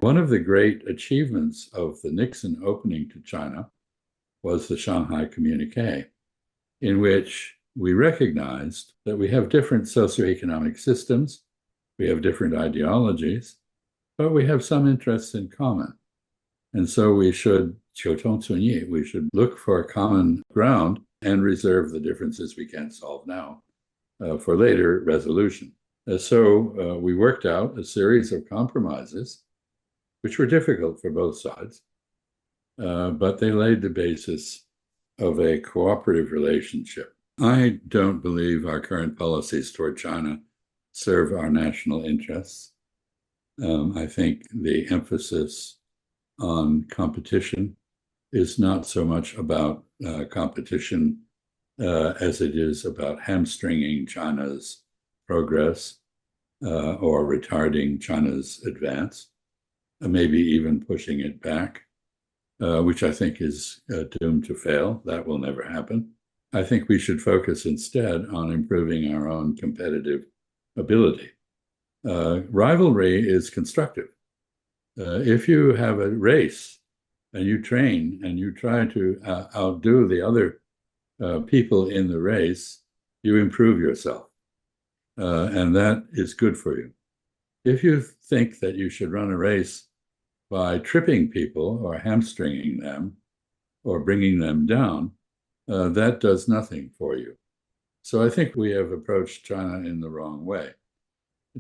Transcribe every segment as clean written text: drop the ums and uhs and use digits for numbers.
One of the great achievements of the Nixon opening to China was the Shanghai Communique, in which we recognized that we have different socioeconomic systems, we have different ideologies, but we have some interests in common. And so we should we should look for common ground and reserve the differences we can't solve now for later resolution. So we worked out a series of compromises, which were difficult for both sides, but they laid the basis of a cooperative relationship. I don't believe our current policies toward China serve our national interests. I think the emphasis on competition is not so much about competition as it is about hamstringing China's progress or retarding China's advance, maybe even pushing it back, which I think is doomed to fail. That will never happen. I think we should focus instead on improving our own competitive ability. Rivalry is constructive. If you have a race and you train and you try to outdo the other people in the race, you improve yourself. And that is good for you. If you think that you should run a race by tripping people or hamstringing them or bringing them down, that does nothing for you. So I think we have approached China in the wrong way.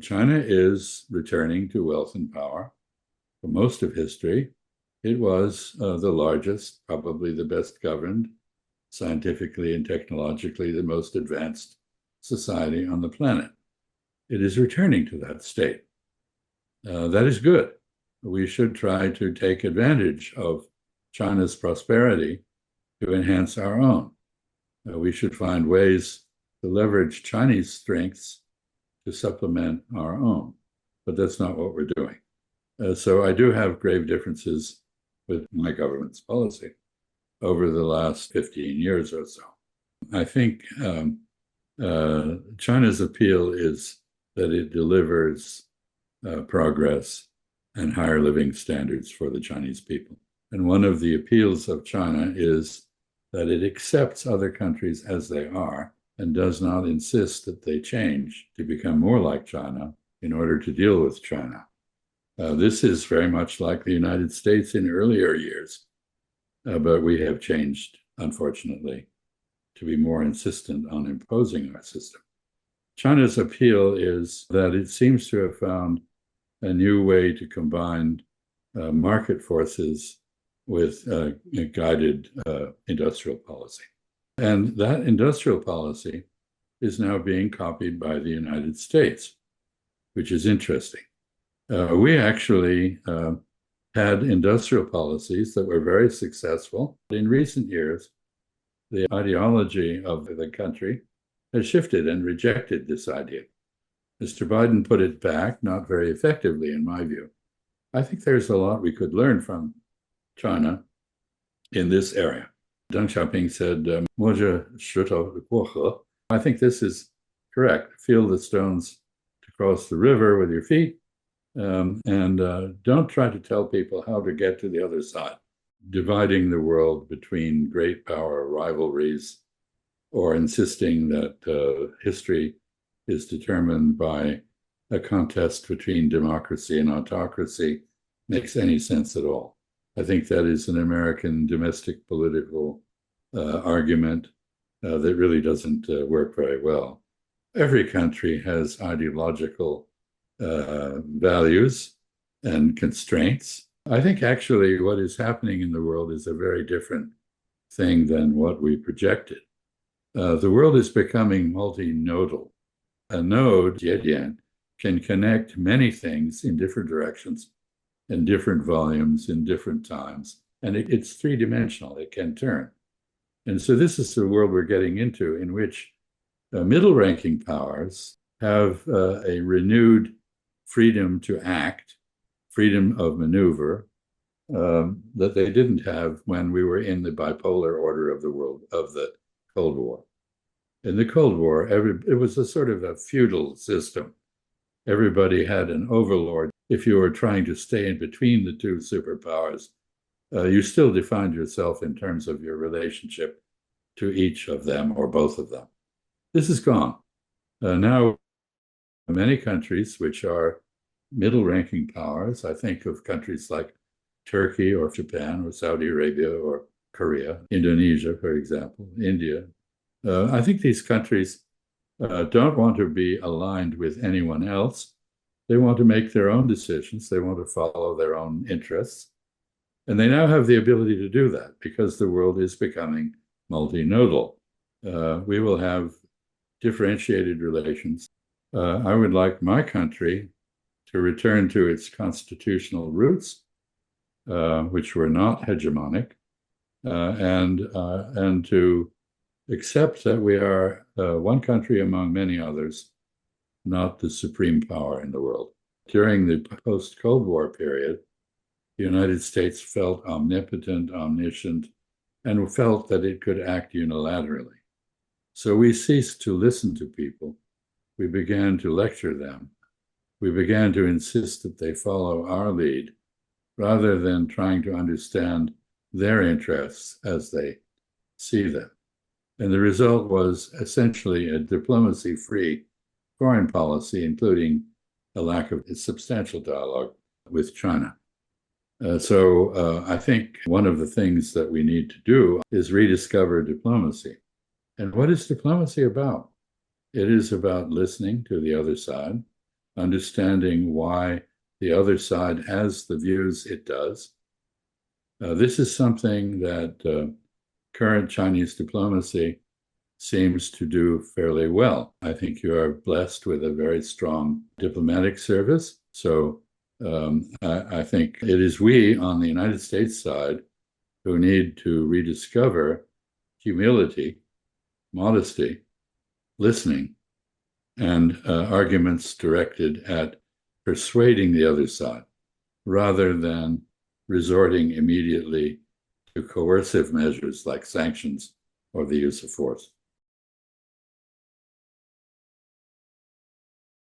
China is returning to wealth and power. For most of history, it was the largest, probably the best governed, scientifically and technologically the most advanced society on the planet. It is returning to that state. That is good. We should try to take advantage of China's prosperity to enhance our own. We should find ways to leverage Chinese strengths to supplement our own, but that's not what we're doing. So I do have grave differences with my government's policy over the last 15 years or so. I think China's appeal is that it delivers progress and higher living standards for the Chinese people. And one of the appeals of China is that it accepts other countries as they are and does not insist that they change to become more like China in order to deal with China. This is very much like the United States in earlier years, but we have changed, unfortunately, to be more insistent on imposing our system. China's appeal is that it seems to have found a new way to combine market forces with guided industrial policy. And that industrial policy is now being copied by the United States, which is interesting. We actually had industrial policies that were very successful. In recent years, the ideology of the country has shifted and rejected this idea. Mr. Biden put it back, not very effectively, in my view. I think there's a lot we could learn from China in this area. Deng Xiaoping said, I think this is correct. Feel the stones to cross the river with your feet, and don't try to tell people how to get to the other side. Dividing the world between great power rivalries or insisting that history is determined by a contest between democracy and autocracy makes any sense at all. I think that is an American domestic political argument that really doesn't work very well. Every country has ideological values and constraints. I think actually what is happening in the world is a very different thing than what we projected. The world is becoming multinodal. A node, Jiedian, can connect many things in different directions and different volumes in different times. And it's three-dimensional, it can turn. And so this is the world we're getting into, in which middle-ranking powers have a renewed freedom to act, freedom of maneuver, that they didn't have when we were in the bipolar order of the world, of the Cold War. In the Cold War, it was a sort of a feudal system. everybody had an overlord. If you were trying to stay in between the two superpowers, you still defined yourself in terms of your relationship to each of them or both of them. This is gone. Now, many countries which are middle-ranking powers, I think of countries like Turkey or Japan or Saudi Arabia or Korea, Indonesia, for example, India. I think these countries don't want to be aligned with anyone else. They want to make their own decisions. They want to follow their own interests. And they now have the ability to do that because the world is becoming multinodal. We will have differentiated relations. I would like my country to return to its constitutional roots, which were not hegemonic, and to accept that we are one country among many others, not the supreme power in the world. During the post-Cold War period, the United States felt omnipotent, omniscient, and felt that it could act unilaterally. So we ceased to listen to people. We began to lecture them. We began to insist that they follow our lead rather than trying to understand their interests as they see them. And the result was essentially a diplomacy-free foreign policy, including a lack of substantial dialogue with China. So I think one of the things that we need to do is rediscover diplomacy. And what is diplomacy about? It is about listening to the other side, understanding why the other side has the views it does. This is something that current Chinese diplomacy seems to do fairly well. I think you are blessed with a very strong diplomatic service. So I think it is we on the United States side who need to rediscover humility, modesty, listening, and arguments directed at persuading the other side rather than resorting immediately to coercive measures like sanctions or the use of force.